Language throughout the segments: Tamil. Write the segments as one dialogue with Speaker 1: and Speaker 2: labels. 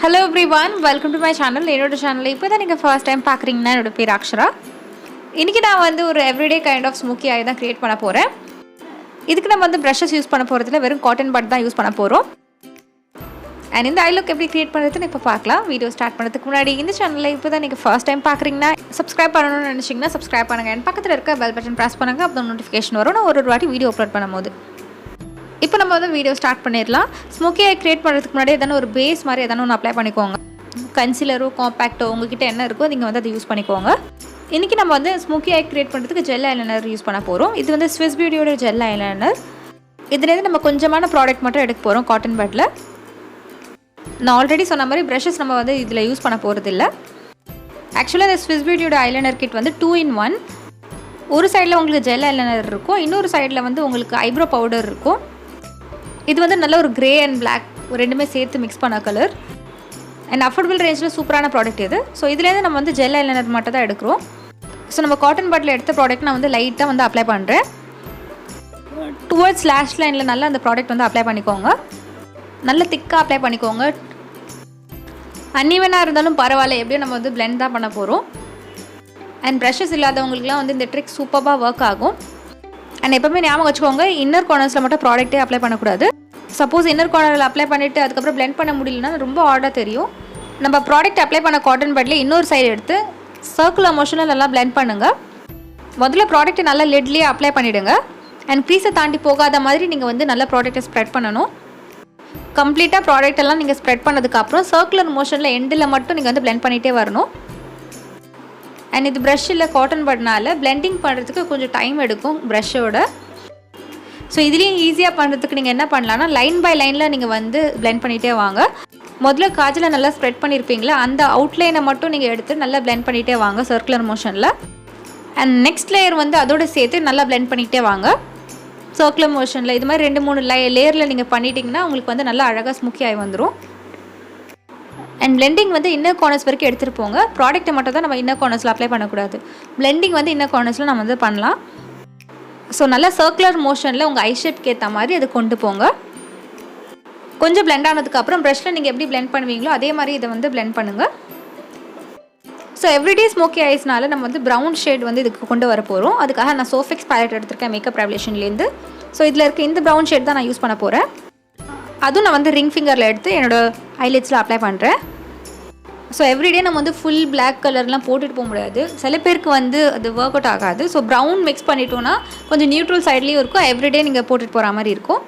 Speaker 1: Hello everyone, welcome to my channel. என்னோட சேனலை இப்போ தான் நீங்கள் ஃபர்ஸ்ட் டைம் பார்க்குறீங்கன்னா என்னோட பேர் அக்ஷரா. இன்றைக்கி நான் வந்து ஒரு everyday kind of smoky eye தான் க்ரியேட் பண்ண போகிறேன். இதுக்கு நம்ம வந்து ப்ரஷஸ் யூஸ் பண்ண போகிறதுல வெறும் காட்டன் பட் தான் யூஸ் பண்ண போகிறோம். அண்ட் இந்த ஐ லுக் எப்படி க்ரியேட் பண்ணுறதுன்னு இப்போ பார்க்கலாம். வீடியோ ஸ்டார்ட் பண்ணுறதுக்கு முன்னாடி இந்த சேனலில் இப்போ தான் நீங்கள் ஃபர்ஸ்ட் டைம் பார்க்குறீங்கன்னா சப்ஸ்கிரைப் பண்ணணும்னு நினச்சிங்கன்னா சப்ஸ்கிரைப் பண்ணுங்கள். அண்ட் பக்கத்தில் இருக்க பெல் பட்டன் ப்ரெஸ் பண்ணுங்கள். அப்போ நோட்டிஃபிகேஷன் வரும் நான் ஒரு வாட்டி வீடியோ அப்லோட் பண்ணும்போது. இப்போ நம்ம வந்து வீடியோ ஸ்டார்ட் பண்ணிடலாம். ஸ்மோக்கி ஐ க்ரியேட் பண்ணுறதுக்கு முன்னாடி எதனா ஒரு பேஸ் மாதிரி எதனா ஒன்று அப்ளை பண்ணிக்கோங்க. கன்சிலரோ காம்பேக்டோ உங்ககிட்ட என்ன இருக்கோ நீங்கள் வந்து அதை யூஸ் பண்ணிக்கோங்க. இன்றைக்கி நம்ம வந்து ஸ்மோக்கி ஐ க்ரியேட் பண்ணுறதுக்கு ஜெல் ஐலைனர் யூஸ் பண்ண போகிறோம். இது வந்து ஸ்விஸ் பியூட்டியோட ஜெல் ஐலைனர். இதுலேருந்து நம்ம கொஞ்சமான ப்ராடக்ட் மட்டும் எடுக்க போகிறோம் காட்டன் பட்டில். நான் ஆல்ரெடி சொன்ன மாதிரி ப்ரஷஸ் நம்ம வந்து இதில் யூஸ் பண்ண போகிறது இல்லை. ஆக்சுவலாக இந்த ஸ்விஸ் பியூட்டியோட ஐலைனர் கிட் வந்து 2-in-1. ஒரு சைடில் உங்களுக்கு ஜெல் ஐலைனர் இருக்கும், இன்னொரு சைடில் வந்து உங்களுக்கு ஐப்ரோ பவுடர் இருக்கும். இது வந்து நல்ல ஒரு கிரே அண்ட் பிளாக் ரெண்டுமே சேர்த்து மிக்ஸ் பண்ண கலர் அண்ட் அஃபோர்டபுள் ரேஞ்சில் சூப்பரான ப்ராடக்ட் இது. ஸோ இதுலேருந்து நம்ம வந்து ஜெல் ஐலைனர் மட்டும் தான் எடுக்கிறோம். ஸோ நம்ம காட்டன் பட்டில் எடுத்த ப்ராடக்ட் நான் வந்து லைட்டாக வந்து அப்ளை பண்ணுறேன். டுவர்ட்ஸ் லேஷ் லைனில் நல்லா அந்த ப்ராடக்ட் வந்து அப்ளை பண்ணிக்கோங்க. நல்ல திக்காக அப்ளை பண்ணிக்கோங்க. அன்இவனாக இருந்தாலும் பரவாயில்ல, எப்படியும் நம்ம வந்து பிளெண்ட் தான் பண்ண போகிறோம். அண்ட் ப்ரஷஸ் இல்லாதவங்களுக்குலாம் வந்து இந்த ட்ரிக் சூப்பராக ஒர்க் ஆகும். அண்ட் எப்போவுமே ஞாபகம் வச்சுக்கோங்க, இன்னர் கார்னர்ஸில் மட்டும் ப்ராடக்ட்டே அப்ளை பண்ணக்கூடாது. சப்போஸ் இன்னர் கார்னரில் அப்ளை பண்ணிவிட்டு அதுக்கப்புறம் பிளெண்ட் பண்ண முடியலன்னா ரொம்ப ஆர்டாக தெரியும். நம்ம ப்ராடக்ட் அப்ளை பண்ண காட்டன் பட்டில் இன்னொரு சைடு எடுத்து சர்க்குலர் மோஷனில் நல்லா பிளெண்ட் பண்ணுங்கள். முதல்ல ப்ராடக்ட்டை நல்லா லெட்லேயே அப்ளை பண்ணிவிடுங்க. அண்ட் க்ரீஸை தாண்டி போகாத மாதிரி நீங்கள் வந்து நல்ல ப்ராடக்ட்டை ஸ்ப்ரெட் பண்ணணும். கம்ப்ளீட்டாக ப்ராடக்ட் எல்லாம் நீங்கள் ஸ்ப்ரெட் பண்ணதுக்கப்புறம் சர்க்குலர் மோஷனில் எண்டில் மட்டும் நீங்கள் வந்து பிளெண்ட் பண்ணிகிட்டே வரணும். அண்ட் இது ப்ரஷ் இல்லை காட்டன் பட்னால பிளெண்டிங் பண்ணுறதுக்கு கொஞ்சம் டைம் எடுக்கும் ப்ரஷ்ஷோட. ஸோ இதுலேயும் ஈஸியாக பண்ணுறதுக்கு நீங்கள் என்ன பண்ணலான்னா லைன் பை லைனில் நீங்கள் வந்து பிளெண்ட் பண்ணிகிட்டே வாங்க. முதல்ல காஜலை நல்லா ஸ்ப்ரெட் பண்ணியிருப்பீங்களா, அந்த அவுட்லைனை மட்டும் நீங்கள் எடுத்து நல்லா பிளெண்ட் பண்ணிகிட்டே வாங்க சர்க்குலர் மோஷனில். அண்ட் நெக்ஸ்ட் லேயர் வந்து அதோடு சேர்த்து நல்லா பிளெண்ட் பண்ணிகிட்டே வாங்க சர்க்குலர் மோஷனில். இது மாதிரி 2-3 லேயரில் நீங்கள் பண்ணிட்டீங்கன்னா உங்களுக்கு வந்து நல்லா அழகாக ஸ்மோக்கி ஆகி வந்துடும். அண்ட் பிளெண்டிங் வந்து இன்னர் கார்னர்ஸ் வரைக்கும் எடுத்துகிட்டு போங்க. ப்ராடக்ட்டை மட்டும் தான் நம்ம இன்னர் கார்னர்ஸில் அப்ளை பண்ணக்கூடாது. பிளெண்டிங் வந்து இன்னர் கார்னர்ஸில் நம்ம வந்து பண்ணலாம். ஸோ நல்லா சர்க்குலர் மோஷனில் உங்கள் ஐ ஷேப்க்கு ஏற்ற மாதிரி அதை கொண்டு போங்க. கொஞ்சம் பிளெண்ட் ஆனதுக்கப்புறம் ப்ரஷில் நீங்கள் எப்படி பிளெண்ட் பண்ணுவீங்களோ அதே மாதிரி இதை வந்து பிளெண்ட் பண்ணுங்கள். ஸோ எவ்ரிடே ஸ்மோக்கி ஐஸ்னால நம்ம வந்து ப்ரௌன் ஷேட் வந்து இதுக்கு கொண்டு வர போகிறோம். அதுக்காக நான் சோஃபிக்ஸ் பேலட் எடுத்திருக்கேன் மேக்கப் ரெவல்யூஷன்லேருந்து. ஸோ இதில் இருக்க இந்த ப்ரௌன் ஷேட் தான் நான் யூஸ் பண்ண போகிறேன். அதுவும் நான் வந்து ரிங் ஃபிங்கரில் எடுத்து என்னோடய ஐலைட்ஸில் அப்ளை பண்ணுறேன். ஸோ எவ்ரிடே நம்ம வந்து ஃபுல் பிளாக் கலர்லாம் போட்டுட்டு போக முடியாது. சில பேருக்கு வந்து அது ஒர்க் அவுட் ஆகாது. ஸோ ப்ரௌன் மிக்ஸ் பண்ணிட்டோன்னா கொஞ்சம் நியூட்ரல் சைட்லேயும் இருக்கும், எவ்ரிடே நீங்கள் போட்டுட்டு போகிற மாதிரி இருக்கும்.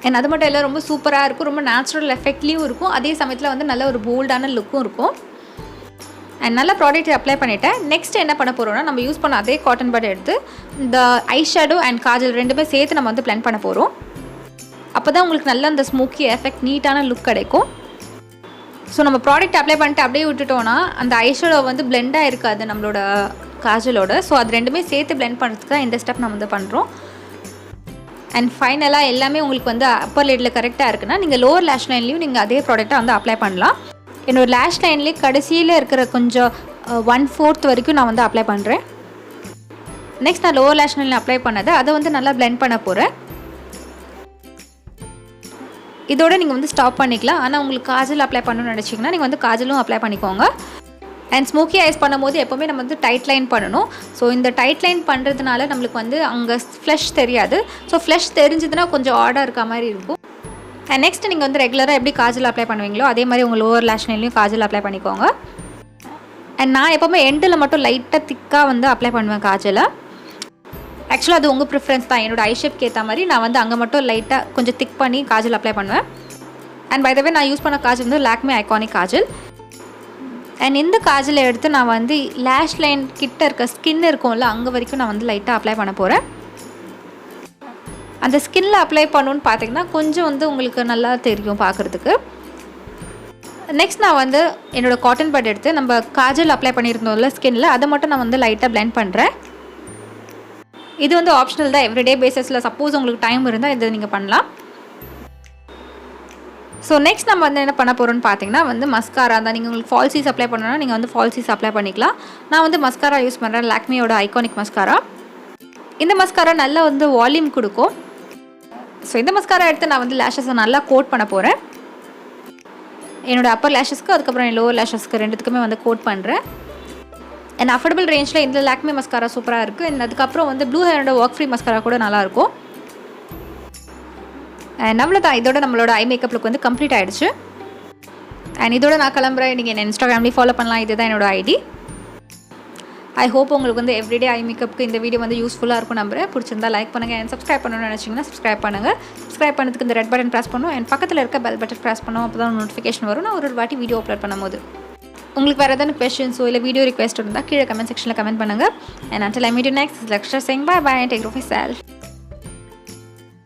Speaker 1: அண்ட் அது மட்டும் இல்லை, ரொம்ப சூப்பராக இருக்கும், ரொம்ப நேச்சுரல் எஃபெக்ட்லேயும் இருக்கும், அதே சமயத்தில் வந்து நல்ல ஒரு போல்டான லுக்கும் இருக்கும். அண்ட் நல்ல ப்ராடக்ட் அப்ளை பண்ணிவிட்டேன். நெக்ஸ்ட் என்ன பண்ண போகிறோம்னா நம்ம யூஸ் பண்ண அதே காட்டன் பட் எடுத்து இந்த ஐ ஷேடோ அண்ட் காஜல் ரெண்டுமே சேர்த்து நம்ம வந்து பிளெண்ட் பண்ண போகிறோம். அப்போ தான் உங்களுக்கு நல்ல அந்த ஸ்மோக்கி எஃபெக்ட் நீட்டான லுக் கிடைக்கும். ஸோ நம்ம ப்ராடக்ட் அப்ளை பண்ணிட்டு அப்படியே விட்டுட்டோன்னா அந்த ஐஷேடோ வந்து பிளெண்டாக இருக்காது நம்மளோட காஜலோட. ஸோ அது ரெண்டுமே சேர்த்து பிளெண்ட் பண்ணுறதுக்கு தான் இந்த ஸ்டெப் நம்ம வந்து பண்ணுறோம். அண்ட் ஃபைனலாக எல்லாமே உங்களுக்கு வந்து அப்பர் லிட்டில் கரெக்டாக இருக்குன்னா நீங்கள் லோவர் லேஷ் லைன்லேயும் நீங்கள் அதே ப்ராடக்ட்டை வந்து அப்ளை பண்ணலாம். என்னோடய லேஷ் லைன்லேயே கடைசியில் இருக்கிற கொஞ்சம் 1/4 வரைக்கும் நான் வந்து அப்ளை பண்ணுறேன். நெக்ஸ்ட் நான் லோவர் லேஷ் லைனில் அப்ளை பண்ணதை அதை வந்து நல்லா பிளெண்ட் பண்ண போகிறேன். இதோட நீங்கள் வந்து ஸ்டாப் பண்ணிக்கலாம். ஆனால் உங்களுக்கு காஜல் அப்ளை பண்ணணும்னு நினச்சிங்கன்னா நீங்கள் வந்து காஜலும் அப்ளை பண்ணிக்கோங்க. அண்ட் ஸ்மோக்கி ஐஸ் பண்ணும்போது எப்போவுமே நம்ம வந்து டைட் லைன் பண்ணணும். ஸோ இந்த டைட் லைன் பண்ணுறதுனால நம்மளுக்கு வந்து அங்கே ஃப்ளஷ் தெரியாது. ஸோ ஃப்ளஷ் தெரிஞ்சதுன்னா கொஞ்சம் ஆடாக இருக்க மாதிரி இருக்கும். அண்ட் நெக்ஸ்ட் நீங்கள் வந்து ரெகுலராக எப்படி காஜல் அப்ளை பண்ணுவீங்களோ அதே மாதிரி உங்கள் லோவர் லேஷ் லைன்லையும் காஜல் அப்ளை பண்ணிக்கோங்க. அண்ட் நான் எப்போவுமே எண்டில் மட்டும் லைட்டாக திக்காக வந்து அப்ளை பண்ணுவேன் காஜலை. ஆக்சுவலாக அது உங்கள் ப்ரிஃபரன்ஸ் தான். என்னோடய ஐ ஷேப்க்கு ஏற்ற மாதிரி நான் வந்து அங்கே மட்டும் லைட்டாக கொஞ்சம் திக் பண்ணி காஜல் அப்ளை பண்ணுவேன். அண்ட் பை த வே நான் யூஸ் பண்ண காஜல் வந்து லாக்மே ஐகானிக் காஜல். அண்ட் இந்த காஜலை எடுத்து நான் வந்து லேஷ் லைன் கிட்ட இருக்க ஸ்கின் இருக்கும்ல அங்கே வரைக்கும் நான் வந்து லைட்டாக அப்ளை பண்ண போகிறேன். அந்த ஸ்கின்னில் அப்ளை பண்ணணுன்னு பார்த்தீங்கன்னா கொஞ்சம் வந்து உங்களுக்கு நல்லா தெரியும் பார்க்குறதுக்கு. நெக்ஸ்ட் நான் வந்து என்னோடய காட்டன் பட் எடுத்து நம்ம காஜல் அப்ளை பண்ணியிருந்தோம்ல ஸ்கின்னில் அதை மட்டும் நான் வந்து லைட்டாக பிளெண்ட் பண்ணுறேன். இது வந்து ஆப்ஷனல் தான், எவ்ரிடே பேசிஸில் சப்போஸ் உங்களுக்கு டைம் இருந்தால் இதை நீங்கள் பண்ணலாம். ஸோ நெக்ஸ்ட் நம்ம வந்து என்ன பண்ண போகிறோன்னு பார்த்தீங்கன்னா வந்து மஸ்காரா தான். நீங்கள் உங்களுக்கு ஃபால்சீஸ் அப்ளை பண்ணணும்னா நீங்கள் வந்து ஃபால்சீஸ் அப்ளை பண்ணிக்கலாம். நான் வந்து மஸ்காரா யூஸ் பண்ணுறேன், லாக்மியோட ஐகானிக் மஸ்காரா. இந்த மஸ்காரா நல்லா வந்து வால்யூம் கொடுக்கும். ஸோ இந்த மஸ்காரா எடுத்து நான் வந்து லேஷஸை நல்லா கோட் பண்ண போகிறேன். என்னோடய அப்பர் லேஷஸ்க்கு அதுக்கப்புறம் என் லோவர் லேஷஸ்க்கு ரெண்டுத்துக்குமே வந்து கோட் பண்ணுறேன். அண்ட் அஃபோர்டபுள் ரேஞ்சில் இந்த லாக்மே மஸ்காரா சூப்பராக இருக்குது. அண்ட் அதுக்கப்புறம் வந்து ப்ளூ ஹேரோட ஒர்க் ஃப்ரீ மஸ்காரா கூட நல்லாயிருக்கும். அண்ட் தான் இதோட நம்மளோட ஐ மேக்கப் லுக் வந்து கம்ப்ளீட் ஆகிடுச்சு. அண்ட் இதோட நான் கிளம்புறேன். நீங்கள் என்ன இன்ஸ்டாகிராம்லேயும் ஃபாலோ பண்ணலாம். இதுதான் என்னோட ஐடி. ஐ ஹோப் உங்களுக்கு வந்து எவ்ரிடே ஐ மேக்கப்புக்கு இந்த வீடியோ வந்து யூஸ்ஃபுல்லாக இருக்கும் நம்புறேன். பிடிச்சிருந்தா லைக் பண்ணுங்கள். அண்ட் சப்ஸ்கிரைப் பண்ணணும்னு நினச்சிங்கன்னா சப்ஸ்கிரைப் பண்ணுங்கள். சப்ஸ்கிரைப் பண்ணதுக்கு இந்த ரெட் பட்டன் ப்ரெஸ் பண்ணும். அண்ட் பக்கத்தில் இருக்க பெல் பட்டன் ப்ரெஸ் பண்ணும். அப்போ தான் நோட்டிஃபிகேஷன் வரும் நான் ஒரு வாட்டி வீடியோ அப்லோட் பண்ணும்போது. உங்களுக்கு வேறு ஏதாவது questions இல்லை வீடியோ ரிக்வெஸ்ட் இருந்தால் கீழே கமெண்ட் செக்ஷனில் கமெண்ட் பண்ணுங்கள். And until I meet you next, this is Lakshya saying bye bye and take care of yourself.